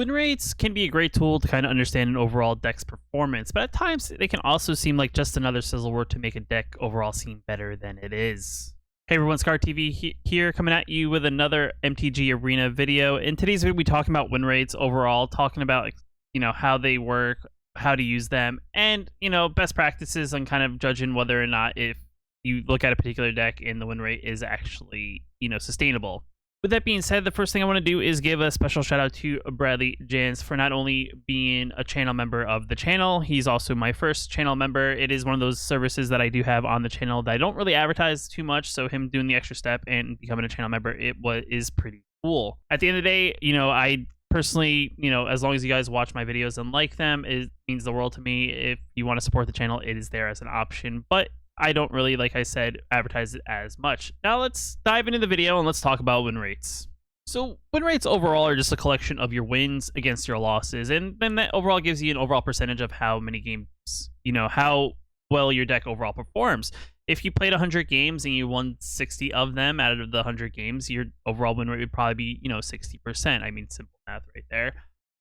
Win rates can be a great tool to kind of understand an overall deck's performance, but at times they can also seem like just another sizzle word to make a deck overall seem better than it is. Hey everyone, Scar TV here, coming at you with another MTG Arena video. In today's video, we'll be talking about win rates overall, talking about how they work, how to use them, and best practices on kind of judging whether or not if you look at a particular deck and the win rate is actually sustainable. With that being said, the first thing I want to do is give a special shout out to Bradley Jans for not only being a channel member of the channel, he's also my first channel member. It is one of those services that I do have on the channel that I don't really advertise too much, so him doing the extra step and becoming a channel member, is pretty cool. At the end of the day, I personally, as long as you guys watch my videos and like them, it means the world to me. If you want to support the channel, it is there as an option, but I don't really, like I said, advertise it as much. Now let's dive into the video and let's talk about win rates. So win rates overall are just a collection of your wins against your losses, and then that overall gives you an overall percentage of how many games, how well your deck overall performs. If you played 100 games and you won 60 of them out of the 100 games, your overall win rate would probably be, 60%. I mean, simple math right there.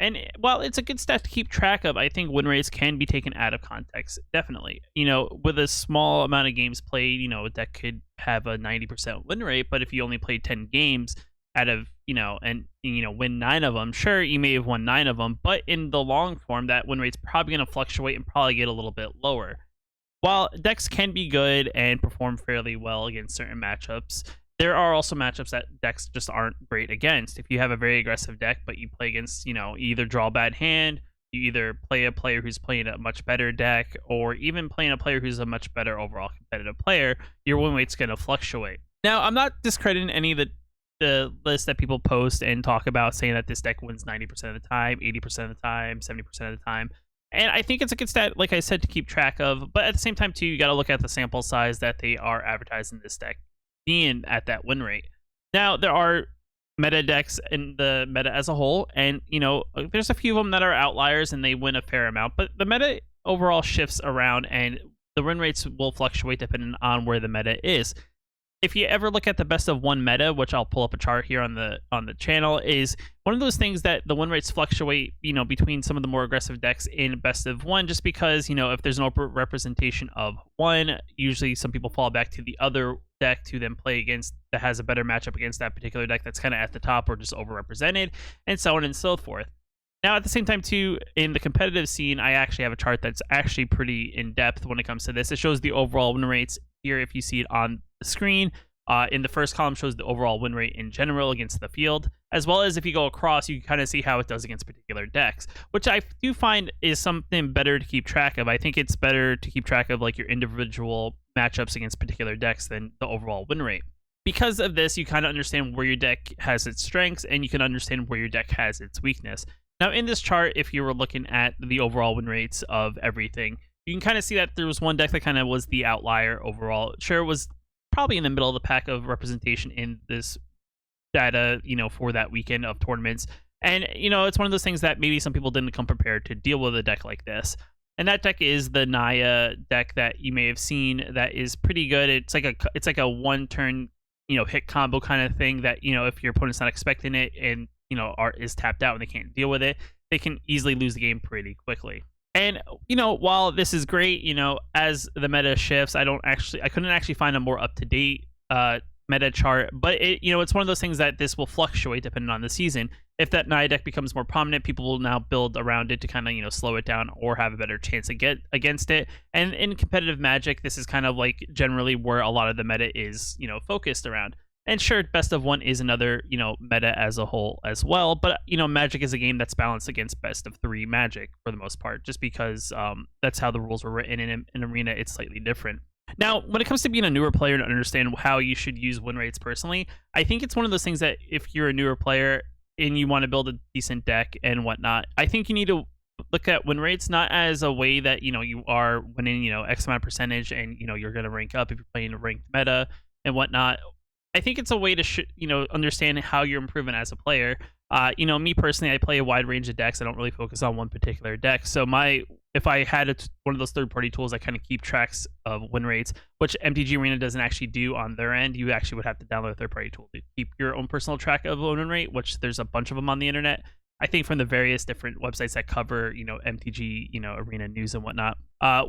And while it's a good stat to keep track of, I think win rates can be taken out of context, definitely. With a small amount of games played, a deck could have a 90% win rate, but if you only played 10 games out of, win 9 of them, sure, you may have won 9 of them, but in the long form, that win rate's probably going to fluctuate and probably get a little bit lower. While decks can be good and perform fairly well against certain matchups, there are also matchups that decks just aren't great against. If you have a very aggressive deck, but you play against, you either draw a bad hand, you either play a player who's playing a much better deck, or even playing a player who's a much better overall competitive player, your win rate's going to fluctuate. Now, I'm not discrediting any of the lists that people post and talk about, saying that this deck wins 90% of the time, 80% of the time, 70% of the time. And I think it's a good stat, like I said, to keep track of. But at the same time, too, you got to look at the sample size that they are advertising this deck being at that win rate. Now, there are meta decks in the meta as a whole, and there's a few of them that are outliers and they win a fair amount, but the meta overall shifts around and the win rates will fluctuate depending on where the meta is. If you ever look at the best of one meta, which I'll pull up a chart here on the channel, is one of those things that the win rates fluctuate, between some of the more aggressive decks in best of one, just because, if there's no representation of one, usually some people fall back to the other deck to then play against that has a better matchup against that particular deck that's kind of at the top or just overrepresented, and so on and so forth. Now, at the same time, too, in the competitive scene, I actually have a chart that's actually pretty in-depth when it comes to this. It shows the overall win rates here, if you see it on the screen. In the first column shows the overall win rate in general against the field, as well as if you go across, you can kind of see how it does against particular decks, which I do find is something better to keep track of. I think it's better to keep track of like your individual matchups against particular decks than the overall win rate. Because of this, you kind of understand where your deck has its strengths, and you can understand where your deck has its weakness. Now, in this chart, if you were looking at the overall win rates of everything, you can kind of see that there was one deck that kind of was the outlier overall. Sure, it was probably in the middle of the pack of representation in this data, for that weekend of tournaments. And, it's one of those things that maybe some people didn't come prepared to deal with a deck like this. And that deck is the Naya deck that you may have seen that is pretty good. It's like a one-turn, hit combo kind of thing that, if your opponent's not expecting it and, is tapped out and they can't deal with it, they can easily lose the game pretty quickly. And, while this is great, as the meta shifts, I couldn't actually find a more up-to-date meta chart, but it's one of those things that this will fluctuate depending on the season. If that Naya deck becomes more prominent, people will now build around it to kind of, slow it down or have a better chance to get against it. And in competitive Magic, this is kind of like generally where a lot of the meta is, focused around. And sure, best of one is another, meta as a whole as well. But, Magic is a game that's balanced against best of 3 Magic for the most part, just because that's how the rules were written. In Arena, it's slightly different. Now, when it comes to being a newer player and understand how you should use win rates personally, I think it's one of those things that if you're a newer player and you want to build a decent deck and whatnot, I think you need to look at win rates not as a way that, you are winning, X amount of percentage and, you're going to rank up if you're playing a ranked meta and whatnot. I think it's a way to, understand how you're improving as a player. Me personally, I play a wide range of decks. I don't really focus on one particular deck. So if I had one of those third-party tools that kind of keep tracks of win rates, which MTG Arena doesn't actually do on their end, you actually would have to download a third-party tool to keep your own personal track of win rate, which there's a bunch of them on the internet. I think from the various different websites that cover, MTG, arena news and whatnot.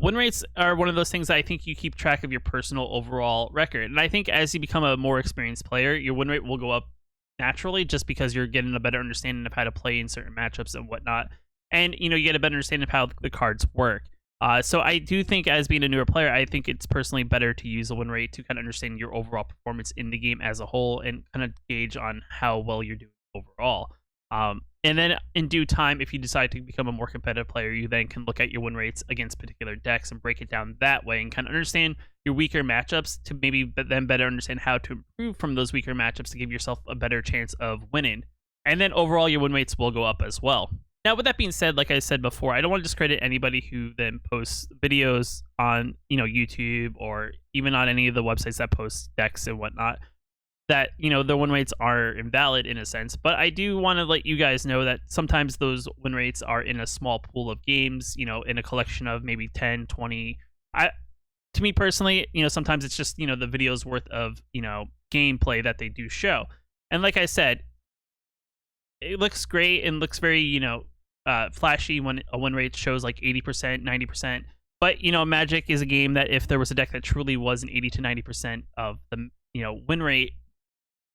Win rates are one of those things that I think you keep track of your personal overall record. And I think as you become a more experienced player, your win rate will go up naturally just because you're getting a better understanding of how to play in certain matchups and whatnot. And, you get a better understanding of how the cards work. So I do think as being a newer player, I think it's personally better to use a win rate to kind of understand your overall performance in the game as a whole and kind of gauge on how well you're doing overall. And then in due time, if you decide to become a more competitive player, you then can look at your win rates against particular decks and break it down that way and kind of understand your weaker matchups to maybe then better understand how to improve from those weaker matchups to give yourself a better chance of winning. And then overall, your win rates will go up as well. Now, with that being said, like I said before, I don't want to discredit anybody who then posts videos on, YouTube or even on any of the websites that post decks and whatnot, that, the win rates are invalid in a sense. But I do want to let you guys know that sometimes those win rates are in a small pool of games, in a collection of maybe 10, 20. To me personally, sometimes it's just, the video's worth of, gameplay that they do show. And like I said, it looks great and looks very, flashy when a win rate shows like 80%, 90%. But, Magic is a game that if there was a deck that truly was an 80 to 90% of the, win rate,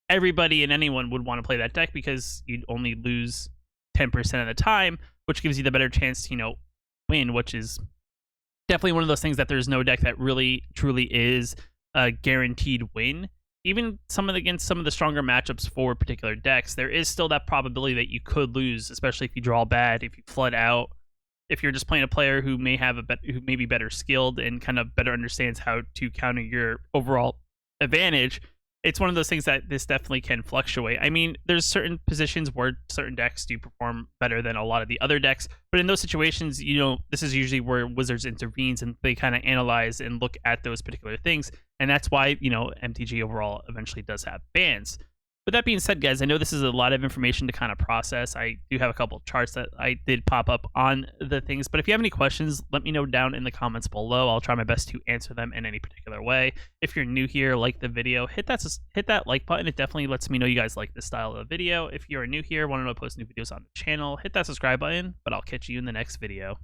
everybody and anyone would want to play that deck because you'd only lose 10% of the time, which gives you the better chance to, win, which is definitely one of those things that there's no deck that really truly is a guaranteed win. Even against some of the stronger matchups for particular decks, there is still that probability that you could lose, especially if you draw bad, if you flood out, if you're just playing a player who may have who may be better skilled and kind of better understands how to counter your overall advantage. It's one of those things that this definitely can fluctuate. I mean, there's certain positions where certain decks do perform better than a lot of the other decks, but in those situations, this is usually where Wizards intervenes and they kind of analyze and look at those particular things, and that's why, MTG overall eventually does have bans. With that being said, guys, I know this is a lot of information to kind of process. I do have a couple of charts that I did pop up on the things, but if you have any questions, let me know down in the comments below. I'll try my best to answer them in any particular way. If you're new here, like the video, hit that like button. It definitely lets me know you guys like this style of video. If you're new here, want to know I post new videos on the channel, hit that subscribe button, but I'll catch you in the next video.